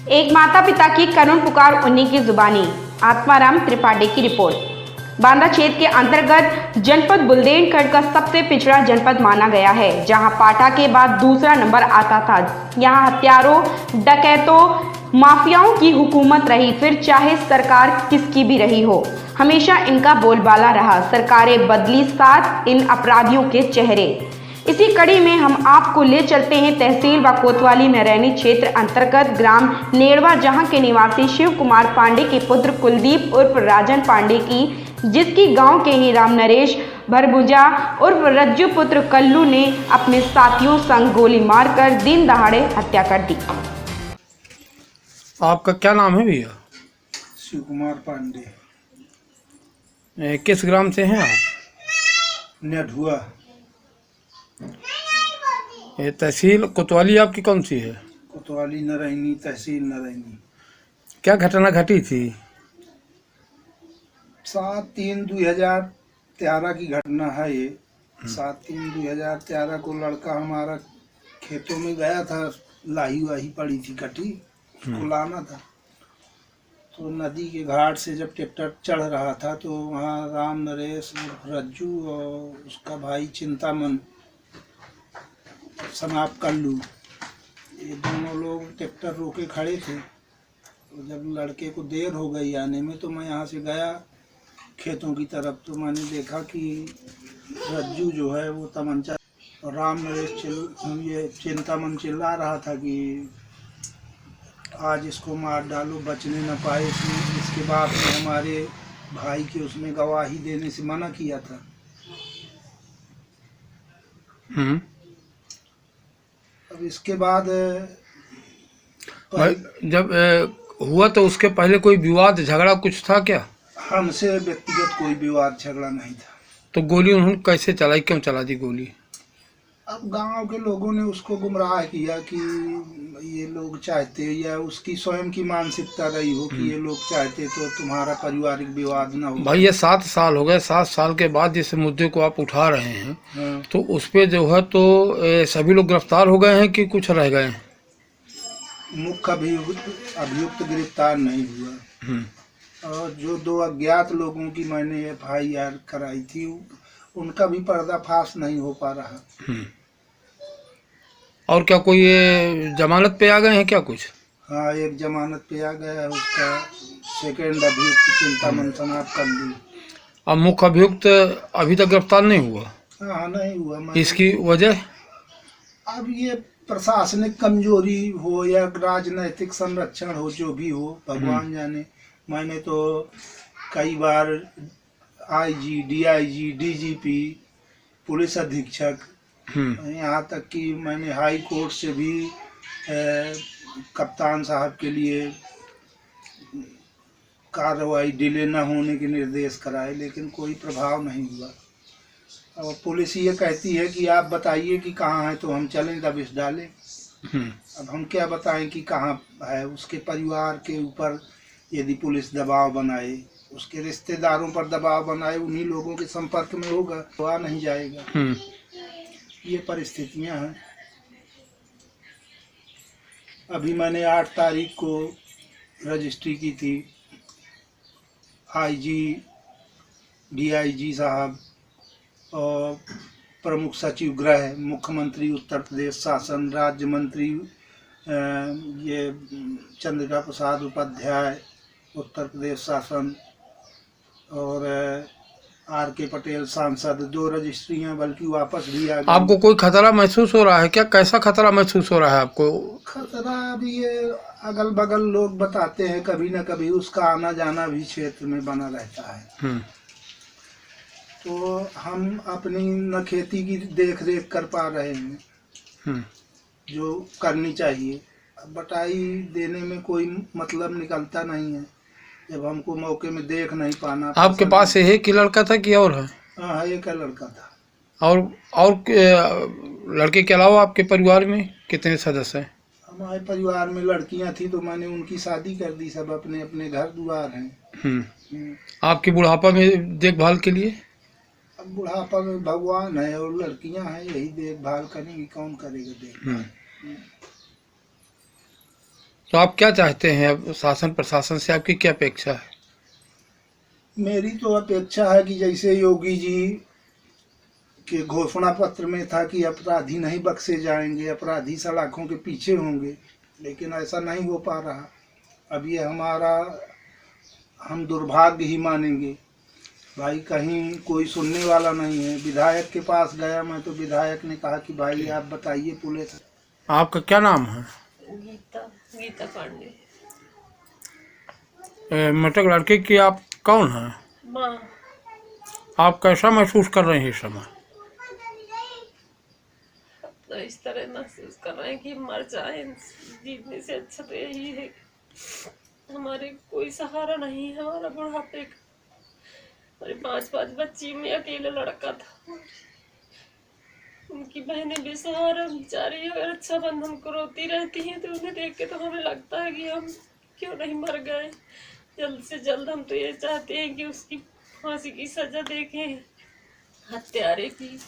एक माता पिता की करुण पुकार उन्हीं की जुबानी। आत्माराम त्रिपाठी की रिपोर्ट। बांदा क्षेत्र के अंतर्गत जनपद बुंदेलखंड का सबसे पिछड़ा जनपद माना गया है, जहां पाटा के बाद दूसरा नंबर आता था। यहां हत्यारों, डकैतों, माफियाओं की हुकूमत रही, फिर चाहे सरकार किसकी भी रही हो, हमेशा इनका बोलबाला रहा। सरकारें बदली, साथ इन अपराधियों के चेहरे। इसी कड़ी में हम आपको ले चलते हैं तहसील व कोतवाली नरैनी क्षेत्र अंतर्गत ग्राम नेड़वा, जहां के निवासी शिव कुमार पांडे के पुत्र कुलदीप उर्फ राजन पांडे की, जिसकी गांव के ही राम नरेश भरभुजा उर्फ रज्जू पुत्र कल्लू ने अपने साथियों संग गोली मारकर दिन दहाड़े हत्या कर दी। आपका क्या नाम है भैया? शिव कुमार पांडे। किस ग्राम से हैं आप? नेढुआ। ये तहसील कोतवाली आपकी कौन सी है? कोतवाली नरैनी, तहसील नरैनी। क्या घटना घटी थी? 7/3/2013 की घटना है ये। 7/3/2013 को लड़का हमारा खेतों में गया था, लाही वाही पड़ी थी कटी, उसको लाना था। तो नदी के घाट से जब ट्रैक्टर चढ़ रहा था तो वहाँ राम नरेश रज्जू और उसका भाई चिंतामन सनाप कल्लू, ये दोनों लोग ट्रैक्टर रोके खड़े थे। तो जब लड़के को देर हो गई आने में, तो मैं यहाँ से गया खेतों की तरफ, तो मैंने देखा कि रज्जू जो है वो तमंचा, और राम नरेश ये चिंतामन चिल्ला रहा था कि आज इसको मार डालो, बचने न पाए। इसके बाद में हमारे भाई की उसने गवाही देने से मना किया था। अब इसके बाद जब हुआ तो उसके पहले कोई विवाद झगड़ा कुछ था क्या? हमसे व्यक्तिगत कोई विवाद झगड़ा नहीं था। तो गोली उन्होंने कैसे चलाई, क्यों चला दी गोली? अब गांव के लोगों ने उसको गुमराह किया कि ये लोग चाहते, या उसकी स्वयं की मानसिकता रही हो कि ये लोग चाहते तो तुम्हारा पारिवारिक विवाद ना हो। भाई ये 7 साल हो गए, 7 साल के बाद जिस मुद्दे को आप उठा रहे हैं, तो उस पे जो है तो सभी लोग गिरफ्तार हो गए हैं कि कुछ रह गए हैं? मुख्य अभियुक्त गिरफ्तार नहीं हुआ, और जो 2 अज्ञात लोगों की मैंने FIR कराई थी, उनका भी पर्दाफाश नहीं हो पा रहा। और क्या कोई जमानत पे आ गए हैं क्या कुछ? हाँ, एक जमानत पे आ गया है, उसका सेकंड अभियुक्त चिंतामन सनाप कल्लू। अब मुख्य अभियुक्त अभी तक गिरफ्तार नहीं हुआ? हाँ, नहीं हुआ। इसकी वजह? अब ये प्रशासनिक कमजोरी हो या राजनैतिक संरक्षण हो, जो भी हो भगवान जाने। मैंने तो कई बार IG, DIG, DGP, पुलिस अधीक्षक, यहाँ तक कि मैंने हाई कोर्ट से भी कप्तान साहब के लिए कार्रवाई डिले न होने के निर्देश कराए, लेकिन कोई प्रभाव नहीं हुआ। और पुलिस ये कहती है कि आप बताइए कि कहाँ है तो हम चलें दबिश डालें। अब हम क्या बताएं कि कहाँ है? उसके परिवार के ऊपर यदि पुलिस दबाव बनाए, उसके रिश्तेदारों पर दबाव बनाए, उन्हीं लोगों के संपर्क में होगा तो आ नहीं जाएगा। ये परिस्थितियां हैं। अभी मैंने 8 तारीख को रजिस्ट्री की थी। IG, DIG साहब और प्रमुख सचिव गृह, मुख्यमंत्री उत्तर प्रदेश शासन, राज्य मंत्री ये चंद्रिका प्रसाद उपाध्याय उत्तर प्रदेश शासन, और RK पटेल सांसद, 2 रजिस्ट्रियां बल्कि वापस भी आ गई। आपको कोई खतरा महसूस हो रहा है क्या? कैसा खतरा महसूस हो रहा है आपको? खतरा अभी ये अगल बगल लोग बताते हैं, कभी न कभी उसका आना जाना भी क्षेत्र में बना रहता है। तो हम अपनी न खेती की देख रेख कर पा रहे हैं जो करनी चाहिए। बटाई देने में कोई मतलब निकलता नहीं है जब हमको मौके में देख नहीं पाना। आपके पास एक ही लड़का था कि और है? हाँ, एक लड़का था। और लड़के के अलावा आपके परिवार में कितने सदस्य हैं? हमारे परिवार में लड़कियां थी तो मैंने उनकी शादी कर दी, सब अपने अपने घर द्वार हैं। आपकी बुढ़ापा में देखभाल के लिए? अब बुढ़ापा में भगवान है और लड़कियां हैं, यही देखभाल करेंगी, कौन करेगा देखभाल। तो आप क्या चाहते हैं अब शासन प्रशासन से, आपकी क्या अपेक्षा है? मेरी तो अपेक्षा है कि जैसे योगी जी के घोषणा पत्र में था कि अपराधी नहीं बख्शे जाएंगे, अपराधी सलाखों के पीछे होंगे, लेकिन ऐसा नहीं हो पा रहा। अब ये हम दुर्भाग्य ही मानेंगे भाई, कहीं कोई सुनने वाला नहीं है। विधायक के पास गया मैं, तो विधायक ने कहा कि भाई आप बताइए पुलिस। आपका क्या नाम है? गीता पांडे। मृतक लड़के की आप कौन हैं? माँ। आप कैसा महसूस कर रहे हैं इस समय? तो इस तरह महसूस कर रहे हैं कि मर जाए, जीतने से अच्छा तो यही है। हमारे कोई सहारा नहीं है, हमारा बुढ़ापे का। हमारे 5 बच्ची में अकेला लड़का था, उनकी बहनें बेसहारा बेचारी अगर अच्छा बंद हमको रोती रहती हैं, तो उन्हें देख के तो हमें लगता है कि हम क्यों नहीं मर गए। जल्द से जल्द हम तो ये चाहते हैं कि उसकी फांसी की सजा देखें हत्यारे की।